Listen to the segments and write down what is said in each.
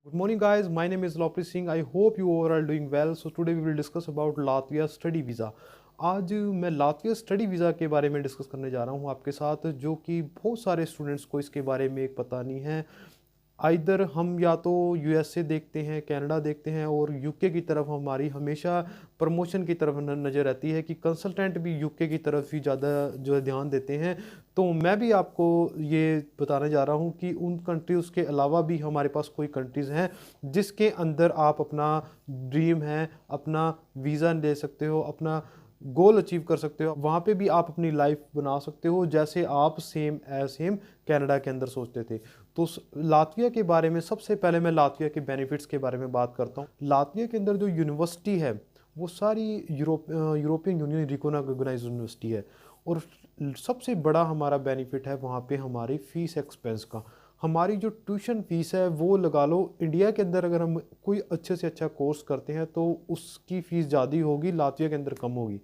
Good morning, guys. My name is Lopri Singh. I hope you all are doing well. So today we will discuss about Latvia study visa. आज मैं Latvia study visa के बारे में discuss करने जा रहा हूँ आपके साथ, जो कि बहुत सारे स्टूडेंट्स को इसके बारे में एक पता नहीं है। आइदर हम या तो यूएसए देखते हैं, कनाडा देखते हैं, और यूके की तरफ हमारी हमेशा प्रमोशन की तरफ नज़र रहती है कि कंसल्टेंट भी यूके की तरफ ही ज़्यादा जो है ध्यान देते हैं। तो मैं भी आपको ये बताने जा रहा हूँ कि उन कंट्रीज़ के अलावा भी हमारे पास कोई कंट्रीज़ हैं जिसके अंदर आप अपना ड्रीम है, अपना वीज़ा ले सकते हो, अपना गोल अचीव कर सकते हो। वहाँ पे भी आप अपनी लाइफ बना सकते हो जैसे आप सेम कनाडा के अंदर सोचते थे। तो लातविया के बारे में सबसे पहले मैं लातविया के बेनिफिट्स के बारे में बात करता हूँ। लातविया के अंदर जो यूनिवर्सिटी है वो सारी यूरोपियन यूनियन रिकॉग्नाइज यूनिवर्सिटी है, और सबसे बड़ा हमारा बेनिफिट है वहाँ पे हमारी फ़ीस एक्सपेंस का। हमारी जो ट्यूशन फ़ीस है वो लगा लो, इंडिया के अंदर अगर हम कोई अच्छे से अच्छा कोर्स करते हैं तो उसकी फ़ीस ज़्यादा होगी, लातविया के अंदर कम होगी।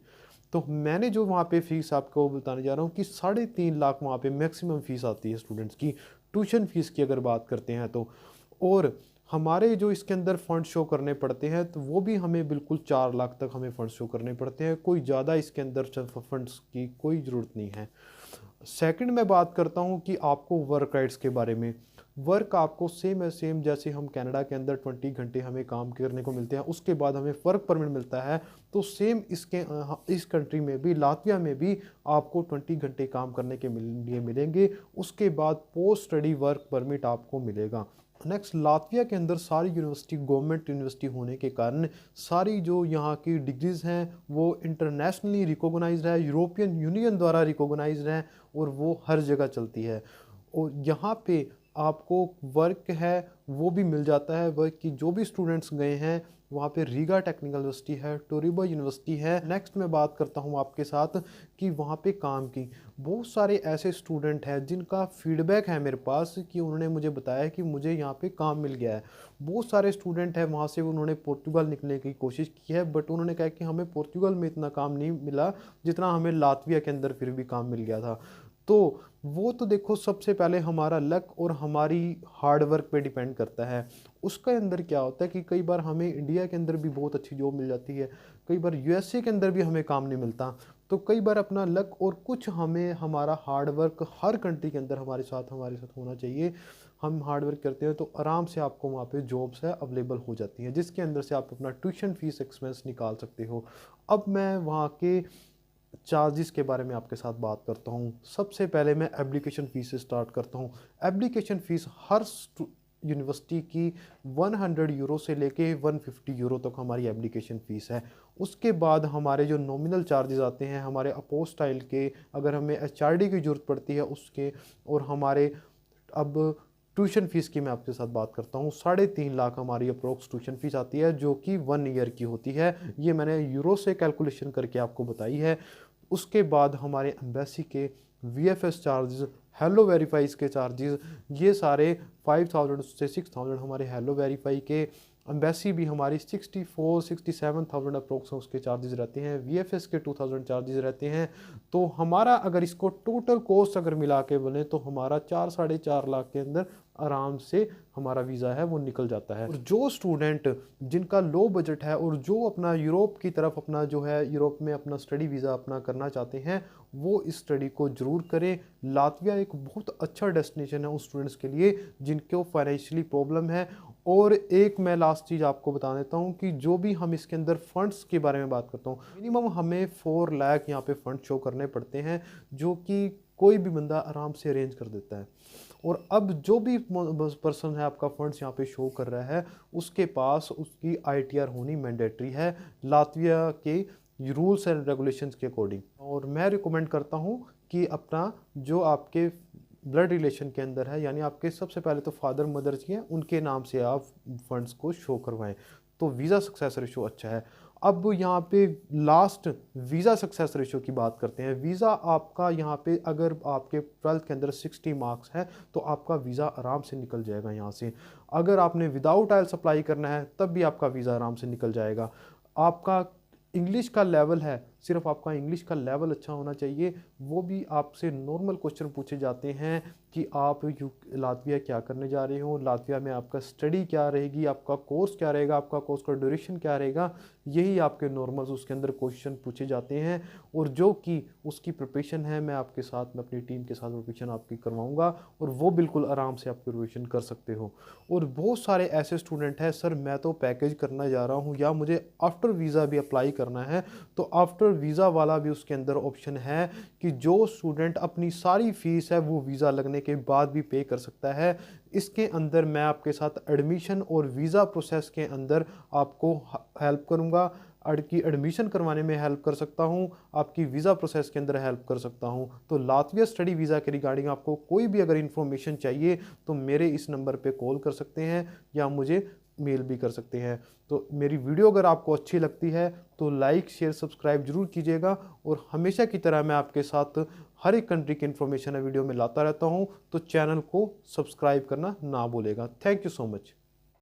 तो मैंने जो वहाँ पे फ़ीस आपको बताने जा रहा हूँ कि 3.5 लाख वहाँ पे मैक्सिमम फ़ीस आती है स्टूडेंट्स की, ट्यूशन फ़ीस की अगर बात करते हैं तो। और हमारे जो इसके अंदर फ़ंड शो करने पड़ते हैं तो वो भी हमें बिल्कुल 4 लाख तक हमें फ़ंड शो करने पड़ते हैं। कोई ज़्यादा इसके अंदर फंड्स की कोई ज़रूरत नहीं है। सेकंड मैं बात करता हूँ कि आपको वर्क राइट्स के बारे में। वर्क आपको सेम है, सेम जैसे हम कनाडा के अंदर 20 घंटे हमें काम करने को मिलते हैं, उसके बाद हमें वर्क परमिट मिलता है। तो सेम इस कंट्री में भी, लातविया में भी आपको 20 घंटे काम करने के लिए मिलेंगे। उसके बाद पोस्ट स्टडी वर्क परमिट आपको मिलेगा। नेक्स्ट, लातविया के अंदर सारी यूनिवर्सिटी गवर्नमेंट यूनिवर्सिटी होने के कारण सारी जो यहाँ की डिग्रीज़ हैं वो इंटरनेशनली रिकॉग्नाइज्ड है, यूरोपियन यूनियन द्वारा रिकॉग्नाइज्ड है, और वो हर जगह चलती है। और यहाँ पे आपको वर्क है वो भी मिल जाता है। वर्क की जो भी स्टूडेंट्स गए हैं वहाँ पे रीगा टेक्निकल यूनिवर्सिटी है, टोरिबो यूनिवर्सिटी है। नेक्स्ट मैं बात करता हूँ आपके साथ कि वहाँ पे काम की बहुत सारे ऐसे स्टूडेंट हैं जिनका फीडबैक है मेरे पास कि उन्होंने मुझे बताया कि मुझे यहाँ पे काम मिल गया है। बहुत सारे स्टूडेंट हैं वहाँ से, उन्होंने पोर्तुगल निकलने की कोशिश की है, बट उन्होंने कहा कि हमें पोर्तुगल में इतना काम नहीं मिला जितना हमें लातविया के अंदर फिर भी काम मिल गया था। तो वो तो देखो, सबसे पहले हमारा लक और हमारी हार्ड वर्क पे डिपेंड करता है। उसके अंदर क्या होता है कि कई बार हमें इंडिया के अंदर भी बहुत अच्छी जॉब मिल जाती है, कई बार यूएसए के अंदर भी हमें काम नहीं मिलता। तो कई बार अपना लक और कुछ हमें हमारा हार्ड वर्क हर कंट्री के अंदर हमारे साथ होना चाहिए। हम हार्ड वर्क करते हैं तो आराम से आपको वहाँ पे जॉब्स है अवेलेबल हो जाती हैं, जिसके अंदर से आप अपना ट्यूशन फीस एक्सपेंस निकाल सकते हो। अब मैं वहाँ के चार्जेस के बारे में आपके साथ बात करता हूँ। सबसे पहले मैं एप्लीकेशन फ़ीस से स्टार्ट करता हूँ। एप्लीकेशन फ़ीस हर यूनिवर्सिटी की 100 यूरो से लेके 150 यूरो तक हमारी एप्लीकेशन फ़ीस है। उसके बाद हमारे जो नॉमिनल चार्जेस आते हैं हमारे अपोस्टाइल के, अगर हमें एचआरडी की ज़रूरत पड़ती है उसके, और हमारे अब ट्यूशन फ़ीस की मैं आपके साथ बात करता हूँ। 3.5 लाख हमारी अप्रोक्स ट्यूशन फ़ीस आती है, जो कि 1 ईयर की होती है। ये मैंने यूरो से कैलकुलेशन करके आपको बताई है। उसके बाद हमारे एम्बेसी के वीएफएस चार्जेस, हेलो वेरीफाइज के चार्जेस, ये सारे 5000 से 6000 हमारे हेलो वेरीफाई के। एम्बेसी भी हमारी 64-67,000 अप्रोक्स उसके चार्जेस रहते हैं। वीएफएस के 2000 चार्जेस रहते हैं। तो हमारा अगर इसको टोटल कॉस्ट अगर मिला के बोलें तो हमारा 4-4.5 लाख के अंदर आराम से हमारा वीज़ा है वो निकल जाता है। और जो स्टूडेंट जिनका लो बजट है और जो अपना यूरोप की तरफ अपना जो है यूरोप में अपना स्टडी वीज़ा अपना करना चाहते हैं, वो इस स्टडी को ज़रूर करें। लातविया एक बहुत अच्छा डेस्टिनेशन है उन स्टूडेंट्स के लिए जिनको फाइनेंशियली प्रॉब्लम है। और एक मैं लास्ट चीज़ आपको बता देता हूँ कि जो भी हम इसके अंदर फ़ंड्स के बारे में बात करता हूँ, मिनिमम हमें 4 लाख यहाँ पे फ़ंड शो करने पड़ते हैं, जो कि कोई भी बंदा आराम से अरेंज कर देता है। और अब जो भी पर्सन है आपका फंड्स यहाँ पे शो कर रहा है, उसके पास उसकी आईटीआर होनी मैंडेटरी है लातविया के रूल्स एंड रेगुलेशंस के अकॉर्डिंग। और मैं रिकमेंड करता हूँ कि अपना जो आपके ब्लड रिलेशन के अंदर है, यानी आपके सबसे पहले तो फादर मदर जी हैं, उनके नाम से आप फंड्स को शो करवाएं, तो वीज़ा सक्सेस रेशो अच्छा है। अब यहाँ पे लास्ट वीज़ा सक्सेस रेशो की बात करते हैं। वीज़ा आपका यहाँ पे अगर आपके 12th के अंदर 60 मार्क्स है तो आपका वीज़ा आराम से निकल जाएगा यहाँ से। अगर आपने विदाउट आइल्स अप्लाई करना है तब भी आपका वीज़ा आराम से निकल जाएगा। आपका इंग्लिश का लेवल है सिर्फ आपका इंग्लिश का लेवल अच्छा होना चाहिए। वो भी आपसे नॉर्मल क्वेश्चन पूछे जाते हैं कि आप लातविया क्या करने जा रहे हो, लातविया में आपका स्टडी क्या रहेगी, आपका कोर्स क्या रहेगा, आपका कोर्स का ड्यूरेशन क्या रहेगा, यही आपके नॉर्मल्स उसके अंदर क्वेश्चन पूछे जाते हैं। और जो कि उसकी प्रिपरेशन है मैं आपके साथ, मैं अपनी टीम के साथ प्रिपरेशन आपकी करवाऊंगा और वो बिल्कुल आराम से आप प्रिपरेशन कर सकते हो। और बहुत सारे ऐसे स्टूडेंट हैं, सर मैं तो पैकेज करना जा रहा हूँ या मुझे आफ्टर वीज़ा भी अप्लाई करना है, तो आफ्टर वीज़ा वाला भी उसके अंदर ऑप्शन है कि जो स्टूडेंट अपनी सारी फीस है वो वीज़ा लगने के बाद भी पे कर सकता है। इसके अंदर मैं आपके साथ एडमिशन और वीज़ा प्रोसेस के अंदर आपको हेल्प करूँगा, की एडमिशन करवाने में हेल्प कर सकता हूं, आपकी वीज़ा प्रोसेस के अंदर हेल्प कर सकता हूं। तो लातविया स्टडी वीज़ा के रिगार्डिंग आपको कोई भी अगर इन्फॉर्मेशन चाहिए तो मेरे इस नंबर पे कॉल कर सकते हैं या मुझे मेल भी कर सकते हैं। तो मेरी वीडियो अगर आपको अच्छी लगती है तो लाइक शेयर सब्सक्राइब जरूर कीजिएगा। और हमेशा की तरह मैं आपके साथ हर एक कंट्री की इन्फॉर्मेशन वीडियो में लाता रहता हूँ, तो चैनल को सब्सक्राइब करना ना भूलेगा। Thank you so much.